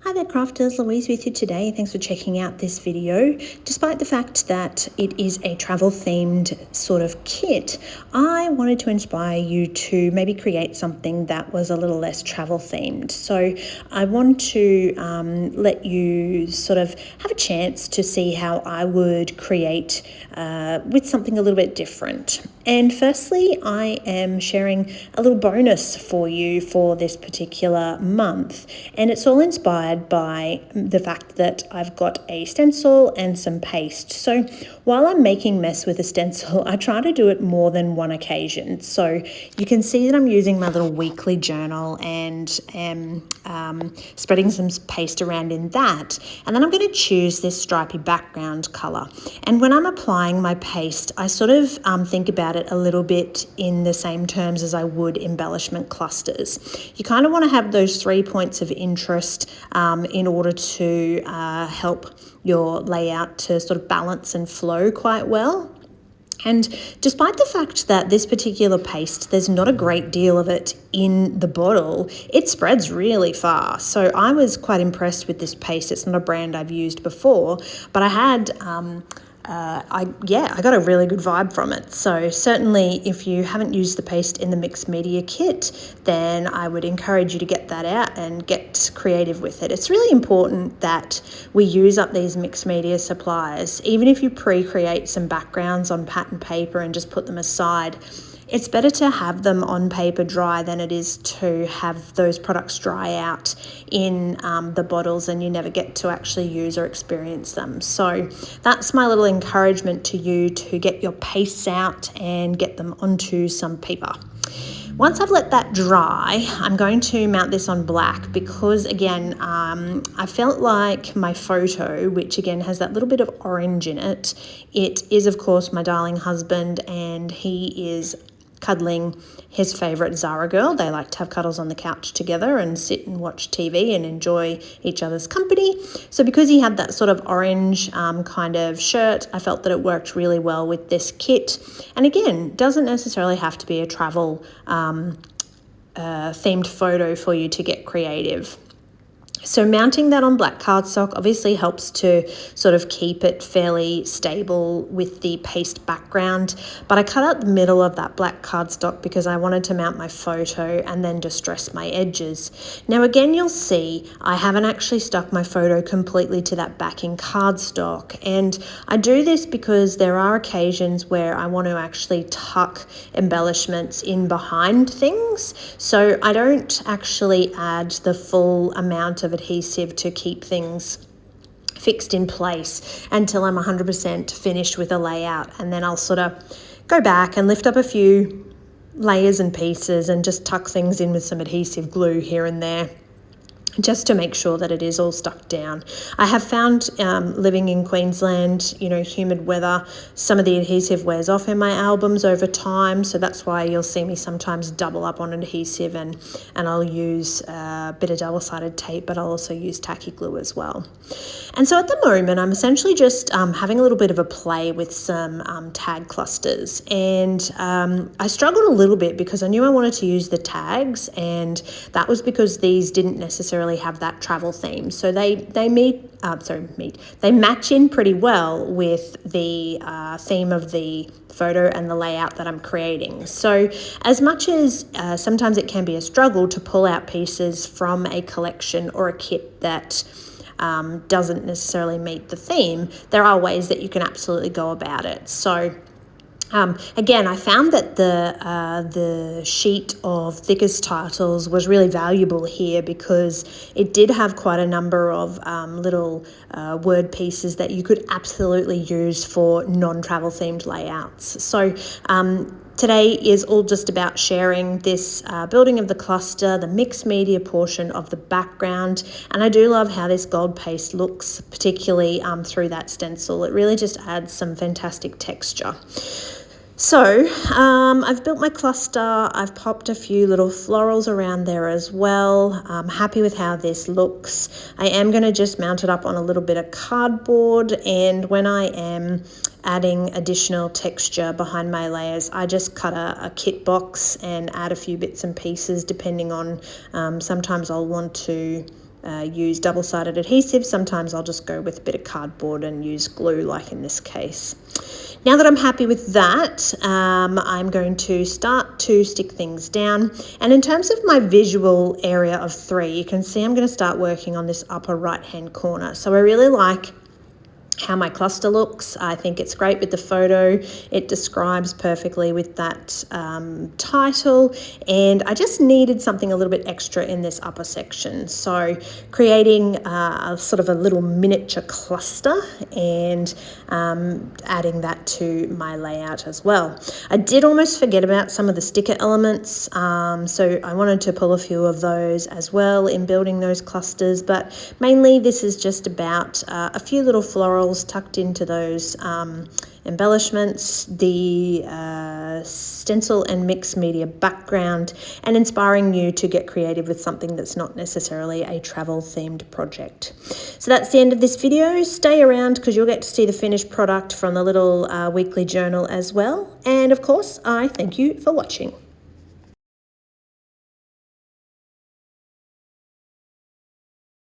Hi there crafters, Louise with you today. Thanks for checking out this video. Despite the fact that it is a travel themed sort of kit, I wanted to inspire you to maybe create something that was a little less travel themed. So I want to let you sort of have a chance to see how I would create with something a little bit different. And firstly, I am sharing a little bonus for you for this particular month, and it's all inspired by the fact that I've got a stencil and some paste. So while I'm making mess with a stencil, I try to do it more than one occasion. So you can see that I'm using my little weekly journal and am spreading some paste around in that. And then I'm going to choose this stripy background color. And when I'm applying my paste, I sort of think about it a little bit in the same terms as I would embellishment clusters. You kind of want to have those 3 points of interest in order to help your layout to sort of balance and flow quite well. And despite the fact that this particular paste, there's not a great deal of it in the bottle, it spreads really far. So I was quite impressed with this paste. It's not a brand I've used before, but I had I got a really good vibe from it. So certainly if you haven't used the paste in the mixed media kit, then I would encourage you to get that out and get creative with it. It's really important that we use up these mixed media supplies. Even if you pre-create some backgrounds on pattern paper and just put them aside, it's better to have them on paper dry than it is to have those products dry out in the bottles and you never get to actually use or experience them. So that's my little encouragement to you, to get your pastes out and get them onto some paper. Once I've let that dry, I'm going to mount this on black because, again, I felt like my photo, which again has that little bit of orange in it, it is of course my darling husband, and he is cuddling his favourite Zara girl. They like to have cuddles on the couch together and sit and watch TV and enjoy each other's company. So because he had that sort of orange kind of shirt, I felt that it worked really well with this kit. And again, doesn't necessarily have to be a travel themed photo for you to get creative. So mounting that on black cardstock obviously helps to sort of keep it fairly stable with the paste background, but I cut out the middle of that black cardstock because I wanted to mount my photo and then distress my edges. Now again, you'll see I haven't actually stuck my photo completely to that backing cardstock, and I do this because there are occasions where I want to actually tuck embellishments in behind things, so I don't actually add the full amount of adhesive to keep things fixed in place until I'm 100% finished with a layout, and then I'll sort of go back and lift up a few layers and pieces and just tuck things in with some adhesive glue here and there, just to make sure that it is all stuck down. I have found living in Queensland, humid weather, some of the adhesive wears off in my albums over time, so that's why you'll see me sometimes double up on adhesive, and I'll use a bit of double-sided tape, but I'll also use tacky glue as well. And so at the moment, I'm essentially just having a little bit of a play with some tag clusters, and I struggled a little bit because I knew I wanted to use the tags, and that was because these didn't necessarily have that travel theme, so they match in pretty well with the theme of the photo and the layout that I'm creating. So as much as sometimes it can be a struggle to pull out pieces from a collection or a kit that doesn't necessarily meet the theme, there are ways that you can absolutely go about it. So again, I found that the sheet of thickest titles was really valuable here because it did have quite a number of little word pieces that you could absolutely use for non-travel themed layouts. So today is all just about sharing this building of the cluster, the mixed media portion of the background, and I do love how this gold paste looks, particularly through that stencil. It really just adds some fantastic texture. So I've built my cluster, I've popped a few little florals around there as well. I'm happy with how this looks. I am going to just mount it up on a little bit of cardboard, and when I am adding additional texture behind my layers, I just cut a kit box and add a few bits and pieces depending on, sometimes I'll want to use double-sided adhesive. Sometimes I'll just go with a bit of cardboard and use glue, like in this case. Now that I'm happy with that, I'm going to start to stick things down. And in terms of my visual area of 3, you can see I'm going to start working on this upper right-hand corner. So I really like how my cluster looks. I think it's great with the photo. It describes perfectly with that title, and I just needed something a little bit extra in this upper section. So creating a sort of a little miniature cluster and adding that to my layout as well. I did almost forget about some of the sticker elements, so I wanted to pull a few of those as well in building those clusters, but mainly this is just about a few little florals tucked into those embellishments, the stencil and mixed media background, and inspiring you to get creative with something that's not necessarily a travel themed project. So that's the end of this video. Stay around because you'll get to see the finished product from the little weekly journal as well. And of course, I thank you for watching.